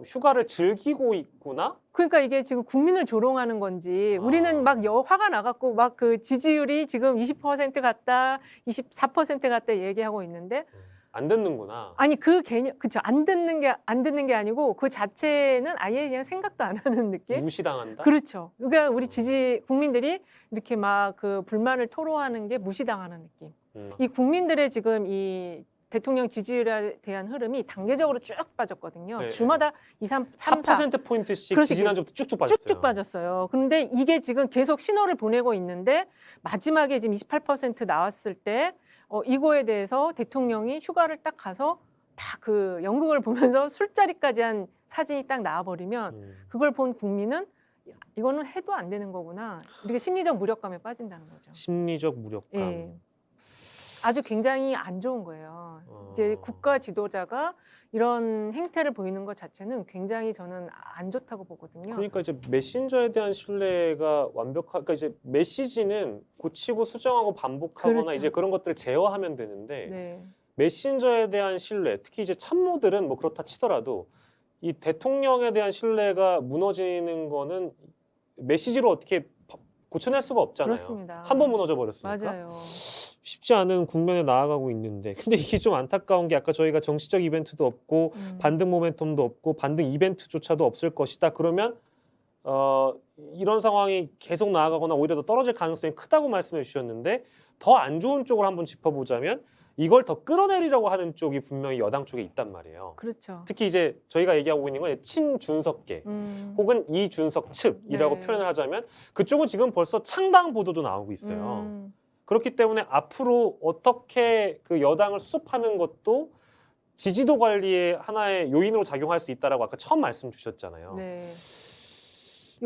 휴가를 즐기고 있구나. 그러니까 이게 지금 국민을 조롱하는 건지 우리는 막 화가 나갖고 막 그 지지율이 지금 20% 같다, 24% 같다 얘기하고 있는데 안 듣는구나. 아니 그 개념 그쵸 안 듣는 게 아니고 그 자체는 아예 그냥 생각도 안 하는 느낌. 무시당한다. 그렇죠. 그러니까 우리 국민들이 이렇게 막 그 불만을 토로하는 게 무시당하는 느낌. 이 국민들의 지금 이 대통령 지지율에 대한 흐름이 단계적으로 쭉 빠졌거든요. 네, 주마다 2, 3, 4 4%포인트씩 그렇지. 지지난주부터 쭉쭉 빠졌어요. 쭉쭉 빠졌어요. 그런데 이게 지금 계속 신호를 보내고 있는데 마지막에 지금 28% 나왔을 때 이거에 대해서 대통령이 휴가를 딱 가서 다 그 연극을 보면서 술자리까지 한 사진이 딱 나와버리면 그걸 본 국민은 이거는 해도 안 되는 거구나. 이렇게 심리적 무력감에 빠진다는 거죠. 심리적 무력감. 예. 아주 굉장히 안 좋은 거예요. 이제 국가 지도자가 이런 행태를 보이는 것 자체는 굉장히 저는 안 좋다고 보거든요. 그러니까 이제 메신저에 대한 신뢰가 그러니까 이제 메시지는 고치고 수정하고 반복하거나 그렇죠. 이제 그런 것들을 제어하면 되는데 네. 메신저에 대한 신뢰, 특히 이제 참모들은 뭐 그렇다 치더라도 이 대통령에 대한 신뢰가 무너지는 거는 메시지로 어떻게 고쳐낼 수가 없잖아요. 그렇습니다. 한 번 무너져 버렸으니까. 맞아요. 쉽지 않은 국면에 나아가고 있는데 근데 이게 좀 안타까운 게 아까 저희가 정치적 이벤트도 없고 반등 모멘텀도 없고 반등 이벤트조차도 없을 것이다. 그러면 이런 상황이 계속 나아가거나 오히려 더 떨어질 가능성이 크다고 말씀해 주셨는데 더 안 좋은 쪽을 한번 짚어보자면 이걸 더 끌어내리려고 하는 쪽이 분명히 여당 쪽에 있단 말이에요. 그렇죠. 특히 이제 저희가 얘기하고 있는 건 친준석계 혹은 이준석 측이라고 네. 표현을 하자면 그쪽은 지금 벌써 창당 보도도 나오고 있어요. 그렇기 때문에 앞으로 어떻게 그 여당을 수습하는 것도 지지도 관리의 하나의 요인으로 작용할 수 있다라고 아까 처음 말씀 주셨잖아요. 네.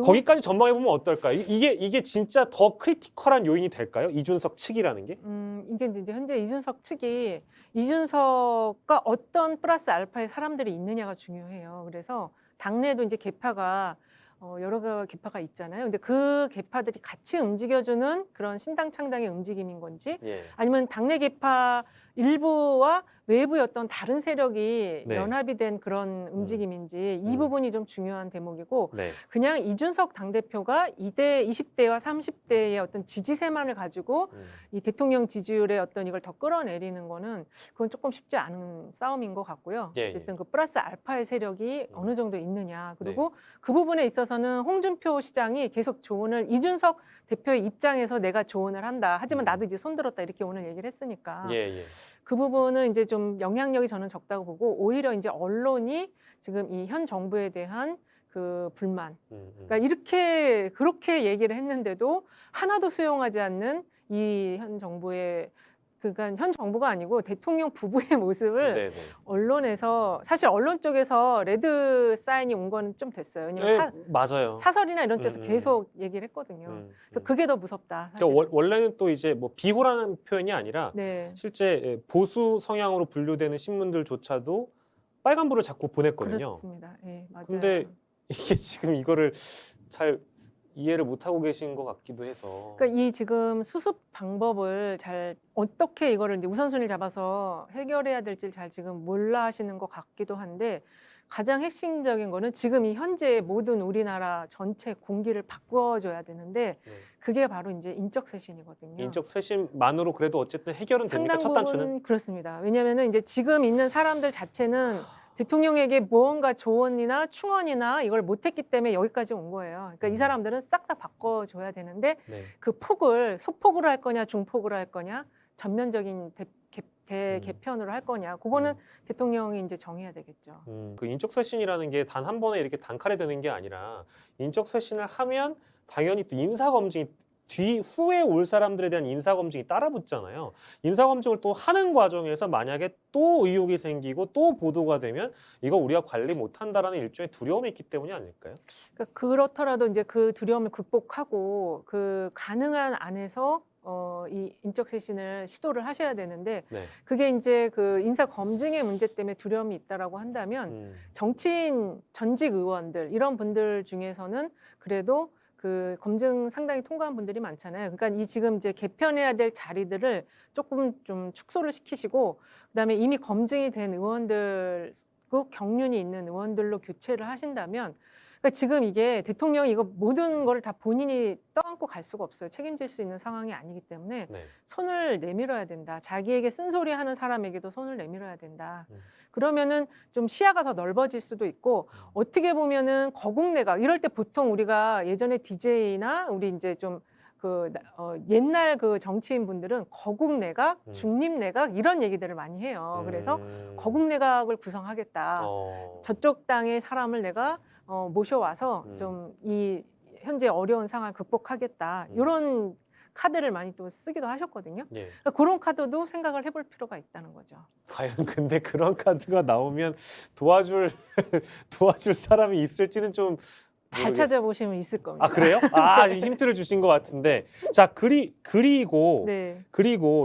거기까지 전망해 보면 어떨까요? 이게 진짜 더 크리티컬한 요인이 될까요? 이준석 측이라는 게? 이제 현재 이준석 측이 이준석과 어떤 플러스 알파의 사람들이 있느냐가 중요해요. 그래서 당내에도 이제 계파가 여러 개파가 있잖아요. 근데 그 계파들이 같이 움직여주는 그런 신당 창당의 움직임인 건지 예. 아니면 당내 계파 일부와 외부의 어떤 다른 세력이 네. 연합이 된 그런 움직임인지 이 부분이 좀 중요한 대목이고 네. 그냥 이준석 당대표가 20대와 30대의 어떤 지지세만을 가지고 이 대통령 지지율의 어떤 이걸 더 끌어내리는 거는 그건 조금 쉽지 않은 싸움인 것 같고요. 예, 어쨌든 그 플러스 알파의 세력이 어느 정도 있느냐. 그리고 네. 그 부분에 있어서는 홍준표 시장이 계속 조언을 이준석 대표의 입장에서 내가 조언을 한다. 하지만 나도 이제 손들었다. 이렇게 오늘 얘기를 했으니까. 예. 그 부분은 이제 좀 영향력이 저는 적다고 보고 오히려 이제 언론이 지금 이 현 정부에 대한 그 불만, 그러니까 그렇게 얘기를 했는데도 하나도 수용하지 않는 이 현 정부의 그러니까 현 정부가 아니고 대통령 부부의 모습을 네네. 언론에서 사실 언론 쪽에서 레드 사인이 온 거는 좀 됐어요. 왜냐면 맞아요. 사설이나 이런 쪽에서 계속 얘기를 했거든요. 그래서 그게 더 무섭다. 사실. 그러니까 원래는 또 이제 뭐 비호라는 표현이 아니라 네. 실제 보수 성향으로 분류되는 신문들조차도 빨간불을 자꾸 보냈거든요. 그렇습니다. 예, 맞아요. 근데 이게 지금 이거를 잘 이해를 못 하고 계신 것 같기도 해서. 그러니까 이 지금 수습 방법을 잘 어떻게 이거를 이제 우선순위를 잡아서 해결해야 될지 잘 지금 몰라 하시는 것 같기도 한데 가장 핵심적인 거는 지금 이 현재 모든 우리나라 전체 공기를 바꿔줘야 되는데 그게 바로 이제 인적 쇄신이거든요. 인적 쇄신만으로 그래도 어쨌든 해결은 됩니까? 상당 첫 부분 단추는? 그렇습니다. 왜냐하면은 이제 지금 있는 사람들 자체는 대통령에게 무언가 조언이나 충언이나 이걸 못했기 때문에 여기까지 온 거예요. 그러니까 이 사람들은 싹 다 바꿔줘야 되는데 네. 그 폭을 소폭으로 할 거냐 중폭으로 할 거냐 전면적인 대개편으로 할 거냐 그거는 대통령이 이제 정해야 되겠죠. 그 인적 쇄신이라는 게 단 한 번에 이렇게 단칼에 되는 게 아니라 인적 쇄신을 하면 당연히 또 인사 검증이 후에 올 사람들에 대한 인사 검증이 따라붙잖아요. 인사 검증을 또 하는 과정에서 만약에 또 의혹이 생기고 또 보도가 되면 이거 우리가 관리 못한다라는 일종의 두려움이 있기 때문이 아닐까요? 그러니까 그렇더라도 이제 그 두려움을 극복하고 그 가능한 안에서 이 인적 쇄신을 시도를 하셔야 되는데 네. 그게 이제 그 인사 검증의 문제 때문에 두려움이 있다라고 한다면 정치인 전직 의원들 이런 분들 중에서는 그래도 그 검증 상당히 통과한 분들이 많잖아요. 그러니까 이 지금 이제 개편해야 될 자리들을 조금 좀 축소를 시키시고 그다음에 이미 검증이 된 의원들 그 경륜이 있는 의원들로 교체를 하신다면 그러니까 지금 이게 대통령이 이거 모든 걸 다 본인이 떠안고 갈 수가 없어요. 책임질 수 있는 상황이 아니기 때문에 네. 손을 내밀어야 된다. 자기에게 쓴소리 하는 사람에게도 손을 내밀어야 된다. 그러면은 좀 시야가 더 넓어질 수도 있고 어떻게 보면은 거국내각 이럴 때 보통 우리가 예전에 DJ나 우리 이제 좀 옛날 그 정치인 분들은 거국내각, 중립내각 이런 얘기들을 많이 해요. 그래서 거국내각을 구성하겠다. 저쪽 땅의 사람을 내가 모셔와서 좀 이 현재 어려운 상황을 극복하겠다. 이런 카드를 많이 또 쓰기도 하셨거든요. 예. 그러니까 그런 카드도 생각을 해볼 필요가 있다는 거죠. 과연 근데 그런 카드가 나오면 도와줄 사람이 있을지는 좀 잘 모르겠어요. 찾아보시면 있을 겁니다. 아 그래요? 아 힌트를 주신 것 같은데 자 그리고 네.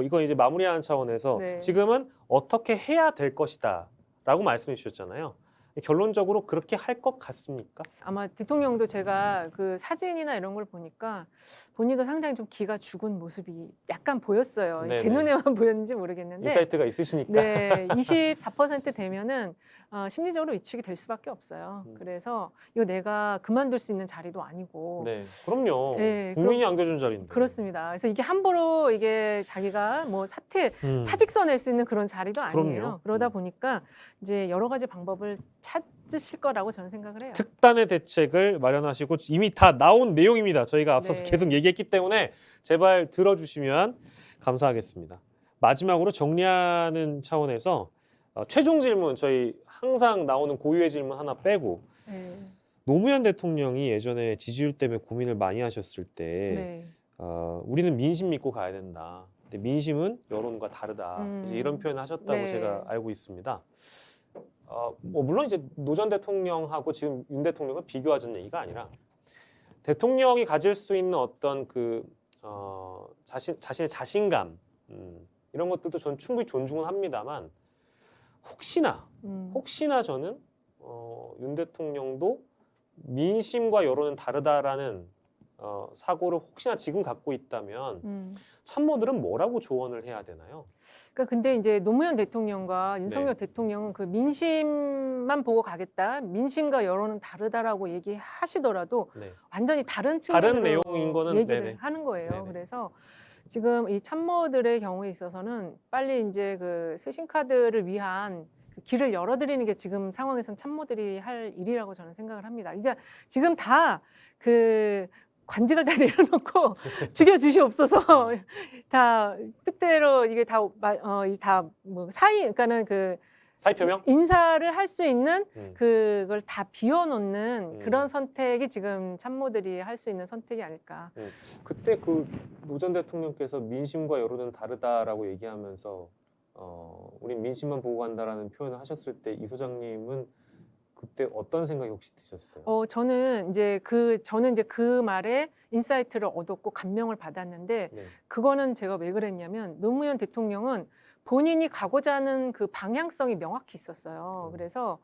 이거 이제 마무리하는 차원에서 네. 지금은 어떻게 해야 될 것이다라고 말씀해 주셨잖아요. 결론적으로 그렇게 할 것 같습니까? 아마 대통령도 제가 그 사진이나 이런 걸 보니까 본인도 상당히 좀 기가 죽은 모습이 약간 보였어요. 네네. 제 눈에만 보였는지 모르겠는데. 인사이트가 있으시니까. 네, 24% 되면은 심리적으로 위축이 될 수밖에 없어요. 그래서 이거 내가 그만둘 수 있는 자리도 아니고. 네, 그럼요. 네, 국민이 안겨준 자리인데. 그렇습니다. 그래서 이게 함부로 이게 자기가 뭐 사직서 낼 수 있는 그런 자리도 아니에요. 그럼요. 그러다 보니까 이제 여러 가지 방법을 찾으실 거라고 저는 생각을 해요. 특단의 대책을 마련하시고 이미 다 나온 내용입니다. 저희가 앞서서 네. 계속 얘기했기 때문에 제발 들어주시면 감사하겠습니다. 마지막으로 정리하는 차원에서 최종 질문 저희 항상 나오는 고유의 질문 하나 빼고 네. 노무현 대통령이 예전에 지지율 때문에 고민을 많이 하셨을 때 네. 우리는 민심 믿고 가야 된다. 근데 민심은 여론과 다르다. 이제 이런 표현을 하셨다고 네. 제가 알고 있습니다. 뭐 물론 이제 노 전 대통령하고 지금 윤 대통령을 비교하자는 얘기가 아니라 대통령이 가질 수 있는 어떤 자신의 자신감 이런 것들도 전 충분히 존중은 합니다만 혹시나 저는 윤 대통령도 민심과 여론은 다르다라는 사고를 혹시나 지금 갖고 있다면 참모들은 뭐라고 조언을 해야 되나요? 그러니까 근데 이제 노무현 대통령과 윤석열 네. 대통령은 그 민심만 보고 가겠다. 민심과 여론은 다르다라고 얘기하시더라도 네. 완전히 다른 다른 측면으로 내용인 거는 얘기를 네네. 하는 거예요. 네네. 그래서 지금 이 참모들의 경우에 있어서는 빨리 이제 그 쇄신 카드를 위한 그 길을 열어드리는 게 지금 상황에선 참모들이 할 일이라고 저는 생각을 합니다. 이제 지금 다 그 관직을 다 내려놓고 죽여주시옵소서 다 뜻대로 이게 다 뭐 그러니까는 그 사의 표명? 인사를 할 수 있는 그걸 다 비워놓는 그런 선택이 지금 참모들이 할 수 있는 선택이 아닐까. 그때 그 노 전 대통령께서 민심과 여론은 다르다라고 얘기하면서 우린 민심만 보고 간다라는 표현을 하셨을 때 이 소장님은 그때 어떤 생각이 혹시 드셨어요? 저는 이제 그 말에 인사이트를 얻었고 감명을 받았는데 네. 그거는 제가 왜 그랬냐면 노무현 대통령은 본인이 가고자 하는 그 방향성이 명확히 있었어요. 그래서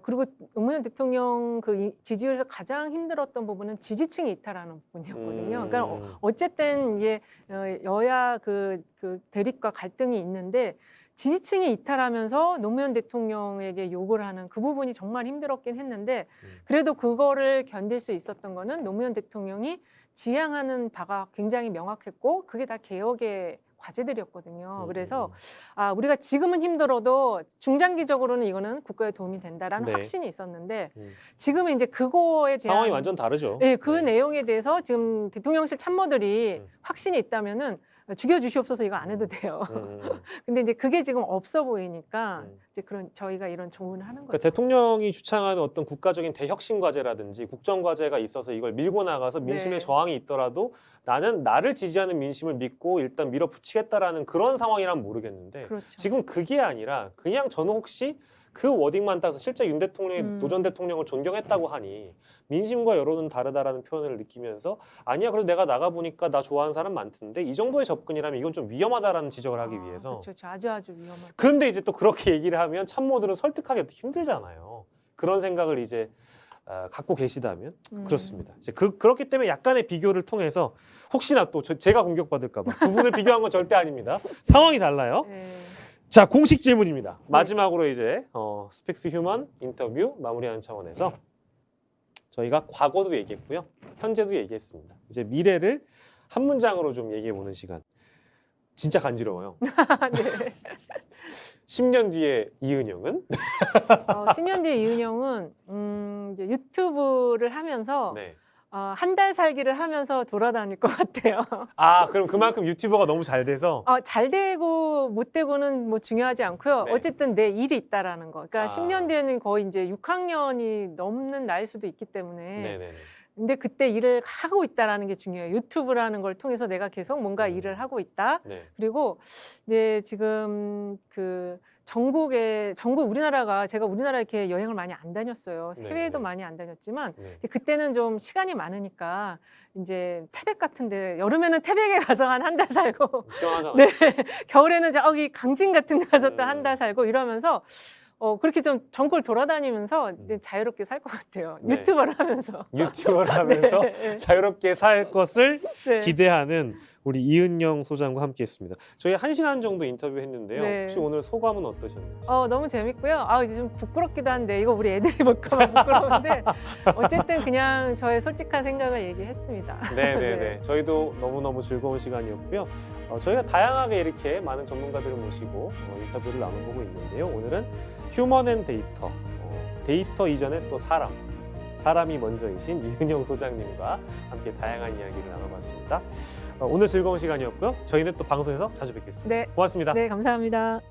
그리고 노무현 대통령 그 지지율에서 가장 힘들었던 부분은 지지층이 이탈하는 부분이었거든요. 그러니까 어쨌든 이게 여야 그 대립과 갈등이 있는데 지지층이 이탈하면서 노무현 대통령에게 욕을 하는 그 부분이 정말 힘들었긴 했는데 그래도 그거를 견딜 수 있었던 거는 노무현 대통령이 지향하는 바가 굉장히 명확했고 그게 다 개혁의 과제들이었거든요. 그래서 우리가 지금은 힘들어도 중장기적으로는 이거는 국가에 도움이 된다라는 네. 확신이 있었는데 지금은 이제 그거에 대한 상황이 완전 다르죠. 네, 그 내용에 대해서 지금 대통령실 참모들이 확신이 있다면은 죽여주시옵소서 이거 안 해도 돼요. 근데 이제 그게 지금 없어 보이니까 이제 그런 저희가 이런 조언을 하는 거죠. 그러니까 대통령이 주창하는 어떤 국가적인 대혁신 과제라든지 국정 과제가 있어서 이걸 밀고 나가서 민심의 네. 저항이 있더라도 나는 나를 지지하는 민심을 믿고 일단 밀어붙이겠다라는 그런 상황이란 모르겠는데 그렇죠. 지금 그게 아니라 그냥 저는 혹시 그 워딩만 따서 실제 윤 대통령이 노 전 대통령을 존경했다고 하니 민심과 여론은 다르다라는 표현을 느끼면서 아니야 그래도 내가 나가보니까 나 좋아하는 사람 많던데 이 정도의 접근이라면 이건 좀 위험하다라는 지적을 하기 위해서 그렇죠. 아주 위험하죠. 그런데 이제 또 그렇게 얘기를 하면 참모들은 설득하기 힘들잖아요. 그런 생각을 이제 갖고 계시다면 그렇습니다. 이제 그렇기 때문에 약간의 비교를 통해서 혹시나 또 제가 공격받을까 봐 두 분을 비교한 건 절대 아닙니다. 상황이 달라요. 네. 자, 공식 질문입니다. 마지막으로 이제 스펙스 휴먼 인터뷰 마무리하는 차원에서 저희가 과거도 얘기했고요. 현재도 얘기했습니다. 이제 미래를 한 문장으로 좀 얘기해 보는 시간. 진짜 간지러워요. 네. 10년 뒤에 이은영은? 10년 뒤에 이은영은 이제 유튜브를 하면서 네. 한 달 살기를 하면서 돌아다닐 것 같아요. 그럼 그만큼 유튜버가 너무 잘 돼서 잘 되고 못 되고는 뭐 중요하지 않고요. 네. 어쨌든 내 일이 있다라는 거. 그러니까 10년 뒤에는 거의 이제 6학년이 넘는 나이일 수도 있기 때문에. 네네네. 근데 그때 일을 하고 있다라는 게 중요해요. 유튜브라는 걸 통해서 내가 계속 뭔가 일을 하고 있다. 네. 그리고 이제 지금 전국 우리나라가 제가 우리나라 이렇게 여행을 많이 안 다녔어요. 네, 해외도 네. 많이 안 다녔지만 네. 그때는 좀 시간이 많으니까 이제 태백 같은데 여름에는 태백에 가서 한 달 살고 시원하잖아요. 네. 겨울에는 저기 강진 같은 데 가서 또 한 달 살고 이러면서 그렇게 좀 전국을 돌아다니면서 자유롭게 살 것 같아요. 네. 유튜버를 하면서. 유튜버를 하면서 네. 자유롭게 살 것을 네. 기대하는 우리 이은영 소장과 함께했습니다. 저희 1시간 정도 인터뷰했는데요. 네. 혹시 오늘 소감은 어떠셨는지? 너무 재밌고요. 이제 좀 부끄럽기도 한데 이거 우리 애들이 볼까봐 부끄러운데 어쨌든 그냥 저의 솔직한 생각을 얘기했습니다. 네네네. 네. 저희도 너무너무 즐거운 시간이었고요. 저희가 다양하게 이렇게 많은 전문가들을 모시고 인터뷰를 나눠보고 있는데요. 오늘은 휴먼 앤 데이터, 데이터 이전에 또 사람이 먼저이신 이은영 소장님과 함께 다양한 이야기를 나눠봤습니다. 오늘 즐거운 시간이었고요. 저희는 또 방송에서 자주 뵙겠습니다. 네. 고맙습니다. 네, 감사합니다.